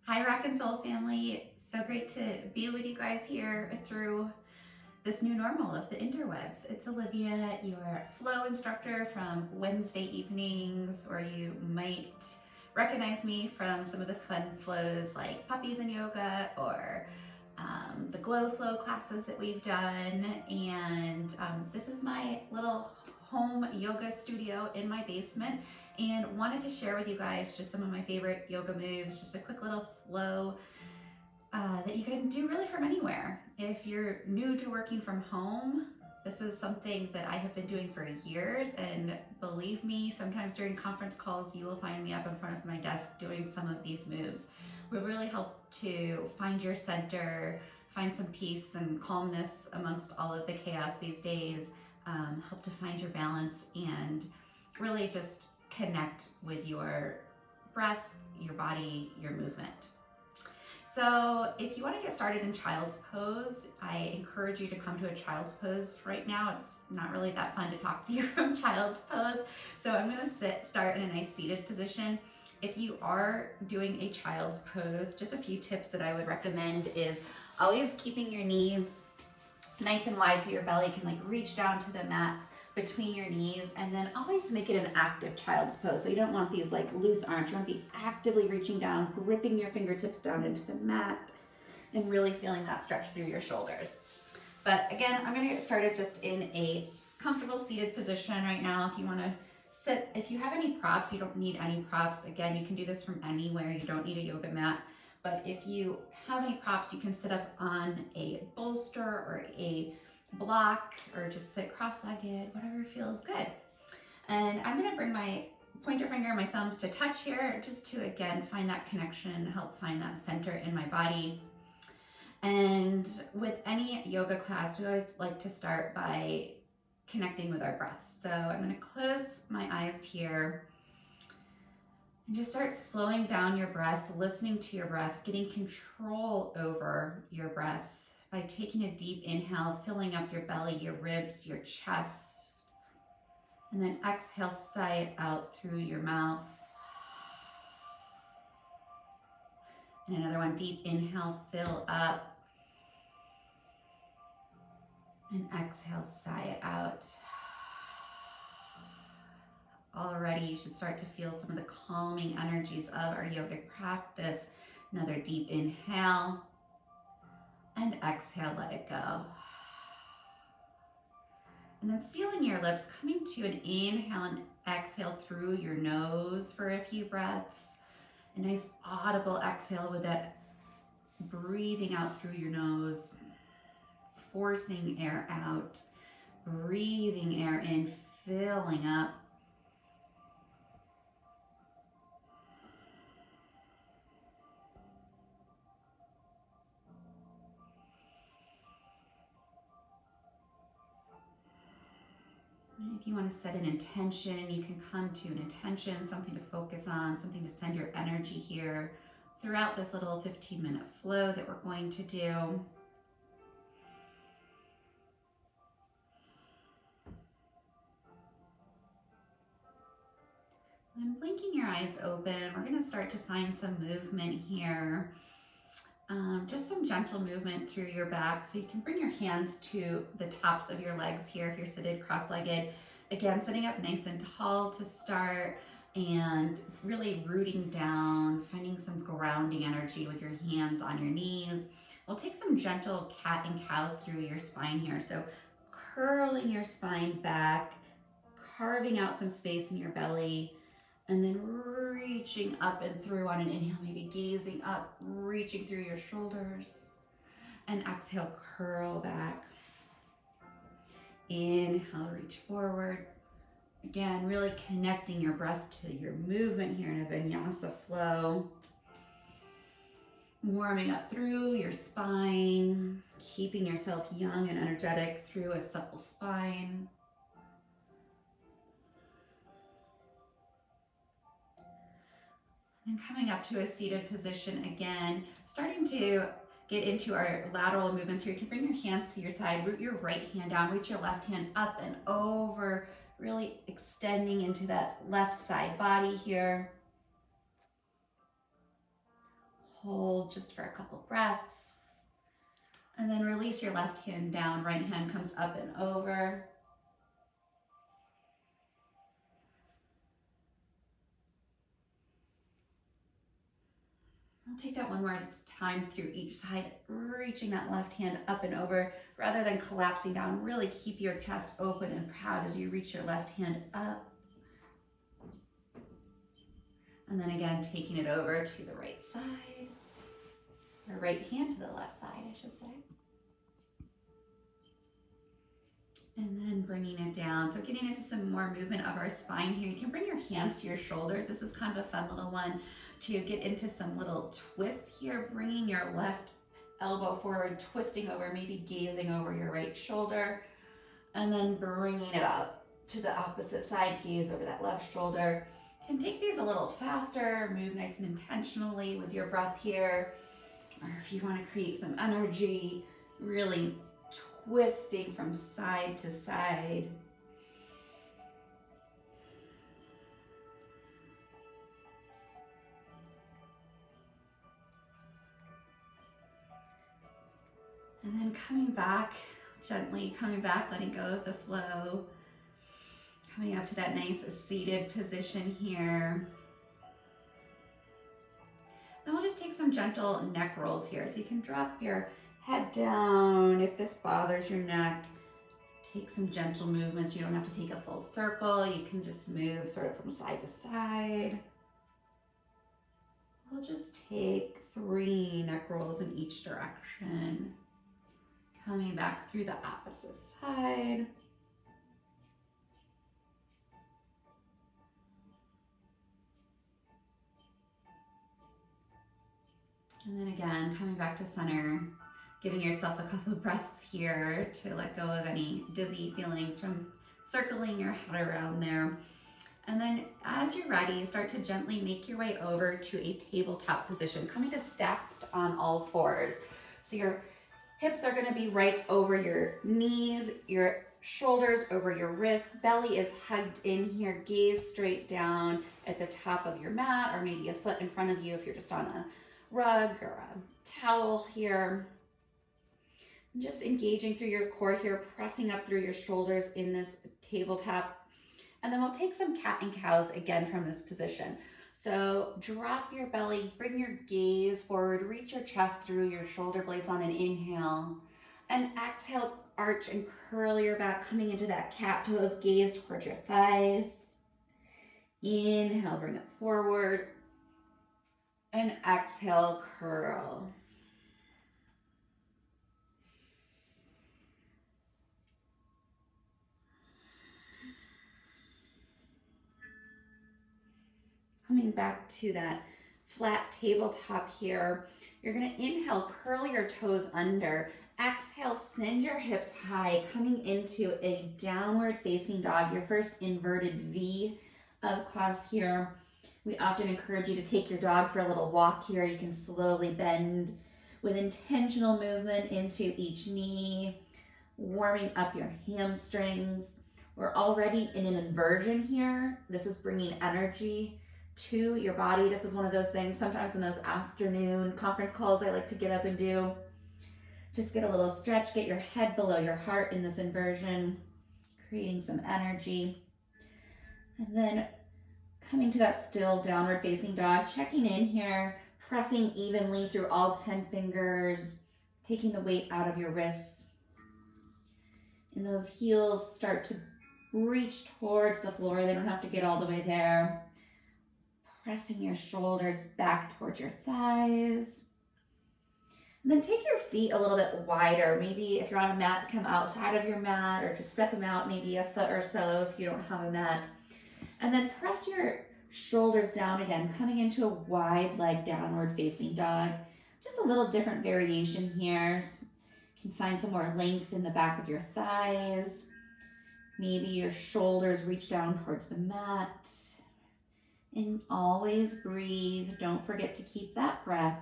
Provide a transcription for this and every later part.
Hi, ROC N Soul family. So great to be with you guys here through this new normal of the interwebs. It's Olivia, your flow instructor from Wednesday evenings, or you might recognize me from some of the fun flows like puppies and yoga, or the glow flow classes that we've done. And this is my little home yoga studio in my basement, and wanted to share with you guys just some of my favorite yoga moves, just a quick little flow that you can do really from anywhere. If you're new to working from home, this is something that I have been doing for years, and believe me, sometimes during conference calls you will find me up in front of my desk doing some of these moves. Will really help to find your center, find some peace and calmness amongst all of the chaos these days, help to find your balance, and really just connect with your breath, your body, your movement. So if you want to get started in child's pose, I encourage you to come to a child's pose right now. It's not really that fun to talk to you from child's pose. So I'm going to start in a nice seated position. If you are doing a child's pose, just a few tips that I would recommend is always keeping your knees nice and wide so your belly can like reach down to the mat between your knees, and then always make it an active child's pose. So you don't want these like loose arms. You want to be actively reaching down, gripping your fingertips down into the mat, and really feeling that stretch through your shoulders. But again, I'm going to get started just in a comfortable seated position right now. If you want to sit, if you have any props, you don't need any props. Again, you can do this from anywhere. You don't need a yoga mat. But if you have any props, you can sit up on a bolster or a block, or just sit cross-legged, whatever feels good. And I'm going to bring my pointer finger and my thumbs to touch here, just to again find that connection, help find that center in my body. And with any yoga class, we always like to start by connecting with our breath. So I'm going to close my eyes here and just start slowing down your breath, listening to your breath, getting control over your breath by taking a deep inhale, filling up your belly, your ribs, your chest, and then exhale, sigh it out through your mouth. And another one, deep inhale, fill up, and exhale, sigh it out. Already you should start to feel some of the calming energies of our yogic practice. Another deep inhale, and exhale, let it go. And then sealing your lips, coming to an inhale and exhale through your nose for a few breaths. A nice audible exhale with that breathing out through your nose, forcing air out, breathing air in, filling up. If you want to set an intention, you can come to an intention, something to focus on, something to send your energy here throughout this little 15-minute flow that we're going to do. And blinking your eyes open, we're going to start to find some movement here. Just some gentle movement through your back. So you can bring your hands to the tops of your legs here if you're seated cross-legged. Again, sitting up nice and tall to start, and really rooting down, finding some grounding energy with your hands on your knees. We'll take some gentle cat and cows through your spine here. So curling your spine back, carving out some space in your belly, and then reaching up and through on an inhale, maybe gazing up, reaching through your shoulders, and exhale, curl back. Inhale, reach forward. Again, really connecting your breath to your movement here in a Vinyasa flow. Warming up through your spine, keeping yourself young and energetic through a supple spine. And coming up to a seated position again, starting to get into our lateral movements here. You can bring your hands to your side, root your right hand down, reach your left hand up and over, really extending into that left side body here. hold just for a couple breaths. And then release your left hand down, right hand comes up and over. I'll take that one more time through each side, reaching that left hand up and over rather than collapsing down. Really keep your chest open and proud as you reach your left hand up. And then again, taking it over to the right side, or right hand to the left side, I should say. And then bringing it down. So getting into some more movement of our spine here. You can bring your hands to your shoulders. This is kind of a fun little one to get into some little twists here, bringing your left elbow forward, twisting over, maybe gazing over your right shoulder, and then bringing it up to the opposite side, gaze over that left shoulder. You can take these a little faster, move nice and intentionally with your breath here, or if you want to create some energy, really twisting from side to side. And then coming back, gently coming back, letting go of the flow. Coming up to that nice seated position here. Then we'll just take some gentle neck rolls here. So you can drop your head down. If this bothers your neck, take some gentle movements. You don't have to take a full circle. You can just move sort of from side to side. We'll just take 3 neck rolls in each direction. Coming back through the opposite side. And then again, coming back to center, giving yourself a couple of breaths here to let go of any dizzy feelings from circling your head around there. And then as you're ready, start to gently make your way over to a tabletop position, coming to stacked on all fours. So your hips are going to be right over your knees, your shoulders over your wrists, belly is hugged in here, gaze straight down at the top of your mat, or maybe a foot in front of you if you're just on a rug or a towel here. Just engaging through your core here, pressing up through your shoulders in this tabletop. And then we'll take some cat and cows again from this position. So drop your belly, bring your gaze forward, reach your chest through your shoulder blades on an inhale. And exhale, arch and curl your back, coming into that cat pose, gaze towards your thighs. Inhale, bring it forward. And exhale, curl. Coming back to that flat tabletop here, you're going to inhale, curl your toes under. Exhale, send your hips high, coming into a downward facing dog, your first inverted V of class here. We often encourage you to take your dog for a little walk here. You can slowly bend with intentional movement into each knee, warming up your hamstrings. We're already in an inversion here. This is bringing energy to your body. This is one of those things, sometimes in those afternoon conference calls I like to get up and do. Just get a little stretch, get your head below your heart in this inversion, creating some energy. And then coming to that still downward facing dog, checking in here, pressing evenly through all 10 fingers, taking the weight out of your wrists. And those heels start to reach towards the floor. They don't have to get all the way there. Pressing your shoulders back towards your thighs. And then take your feet a little bit wider. Maybe if you're on a mat, come outside of your mat, or just step them out maybe a foot or so if you don't have a mat. And then press your shoulders down again, coming into a wide leg downward facing dog. Just a little different variation here. You can find some more length in the back of your thighs. Maybe your shoulders reach down towards the mat. And always breathe. Don't forget to keep that breath.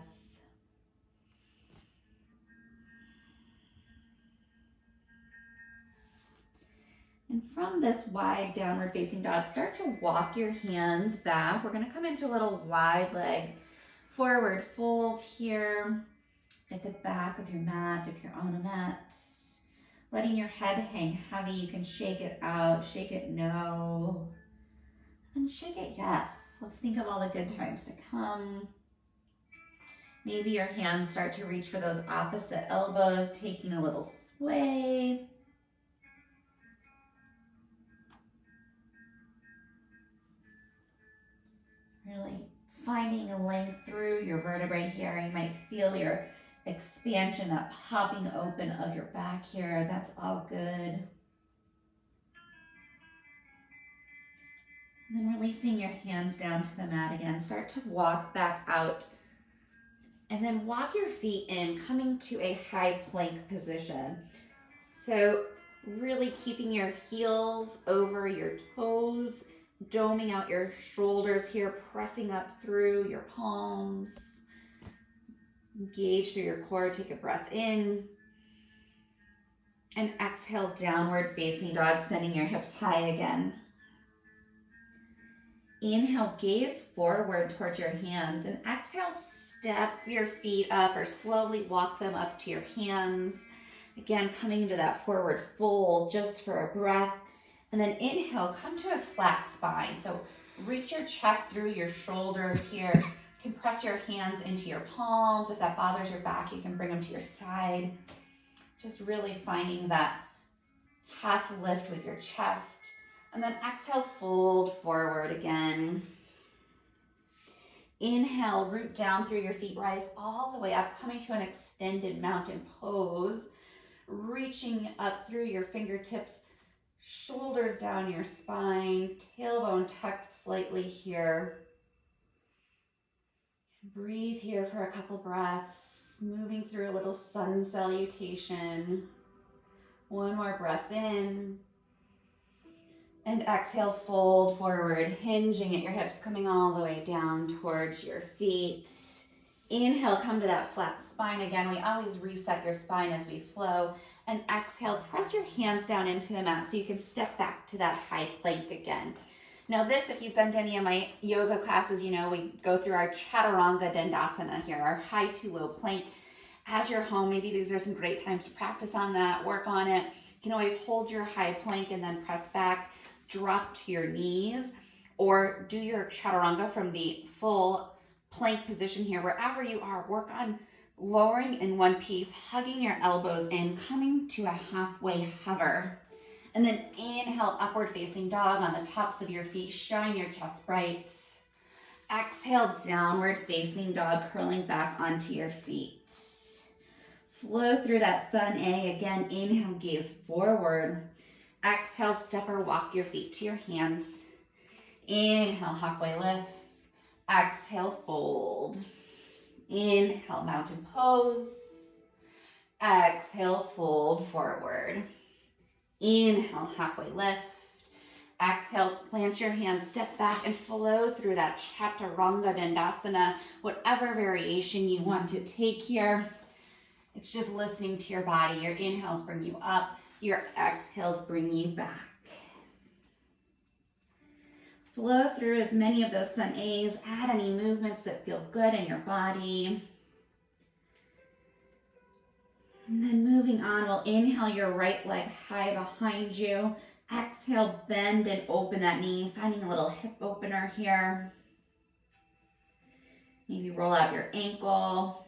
And from this wide downward facing dog, start to walk your hands back. We're going to come into a little wide leg Forward fold here at the back of your mat, if you're on a mat. Letting your head hang heavy. You can shake it out, shake it no, and shake it yes. Let's think of all the good times to come. Maybe your hands start to reach for those opposite elbows, taking a little sway. Really finding a length through your vertebrae here. You might feel your expansion, that popping open of your back here. That's all good. And then releasing your hands down to the mat again. Start to walk back out. And then walk your feet in, coming to a high plank position. So really keeping your heels over your toes, doming out your shoulders here, pressing up through your palms. Engage through your core, take a breath in. And exhale, downward facing dog, sending your hips high again. Inhale, gaze forward towards your hands, and exhale, step your feet up or slowly walk them up to your hands. Again, coming into that forward fold just for a breath. And then inhale, come to a flat spine. So reach your chest through your shoulders here. You can press your hands into your palms. If that bothers your back, you can bring them to your side. Just really finding that half lift with your chest. And then exhale, fold forward again. Inhale, root down through your feet, rise all the way up, coming to an extended mountain pose. Reaching up through your fingertips, shoulders down your spine, tailbone tucked slightly here. Breathe here for a couple breaths, moving through a little sun salutation. One more breath in. And exhale, fold forward, hinging at your hips, coming all the way down towards your feet. Inhale, come to that flat spine again. We always reset your spine as we flow. And exhale, press your hands down into the mat so you can step back to that high plank again. Now this, if you've been to any of my yoga classes, you know we go through our Chaturanga Dandasana here, our high to low plank. As you're home, maybe these are some great times to practice on that, work on it. You can always hold your high plank and then press back, drop to your knees, or do your Chaturanga from the full plank position here. Wherever you are, work on lowering in one piece, hugging your elbows in, coming to a halfway hover. And then inhale, upward facing dog on the tops of your feet, showing your chest bright. Exhale, downward facing dog, curling back onto your feet. Flow through that sun A. Again, inhale, gaze forward. Exhale, step or walk your feet to your hands. Inhale, halfway lift. Exhale, fold. Inhale, mountain pose. Exhale, fold forward. Inhale, halfway lift. Exhale, plant your hands, step back and flow through that Chaturanga Dandasana, whatever variation you want to take here. It's just listening to your body. Your inhales bring you up, your exhales bring you back. Flow through as many of those sun A's. Add any movements that feel good in your body. And then moving on, we'll inhale your right leg high behind you. Exhale, bend and open that knee, finding a little hip opener here. Maybe roll out your ankle.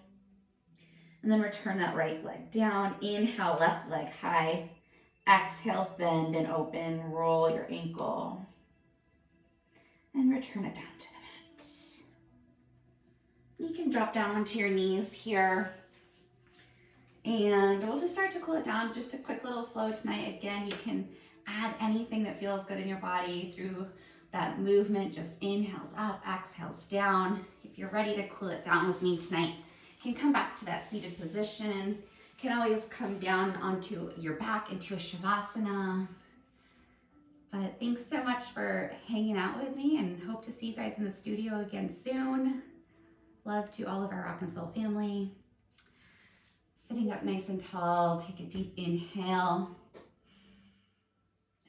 And then return that right leg down. Inhale, left leg high. Exhale, bend and open, roll your ankle. And return it down to the mat. You can drop down onto your knees here. And we'll just start to cool it down. Just a quick little flow tonight. Again, you can add anything that feels good in your body through that movement. Just inhales up, exhales down. If you're ready to cool it down with me tonight, you can come back to that seated position. You can always come down onto your back into a Shavasana. But thanks so much for hanging out with me, and hope to see you guys in the studio again soon. Love to all of our ROC N Flow family. Sitting up nice and tall, take a deep inhale.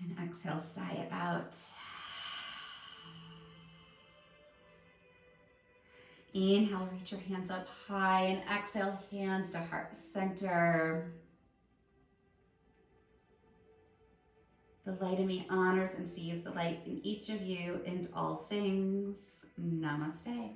And exhale, sigh it out. Inhale, reach your hands up high, and exhale, hands to heart center. The light in me honors and sees the light in each of you and all things. Namaste.